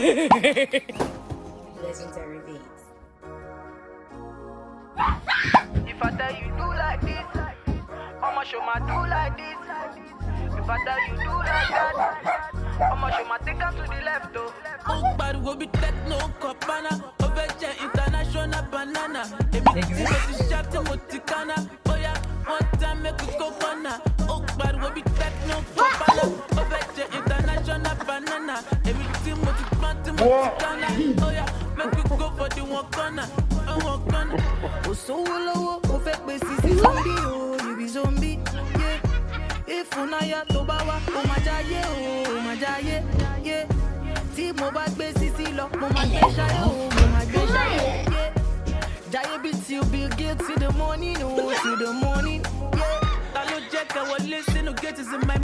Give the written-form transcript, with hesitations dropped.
Legendary beats. If I tell you do like this, I'ma show my do like this. If I tell you do like that, I'ma show my take her to the left though. Oh, but we be techno copana, over international banana. Everything is shot to Moticana. Oh yeah, one time make a coconut. Oh, but we be techno copana, over international banana. Everything Moticana. Oh yeah, make you go for the one corner. Oh, so low, oh, fake basis is zombie, oh, you be zombie, yeah. If unaya tobawa, oh my jaye, yeah. Ti mo ba gbe sisi lo, mo ma gbe shaye, yeah. Jaye be till be guilty the morning, oh, till the morning, yeah. I no check, I will listen, no get is in my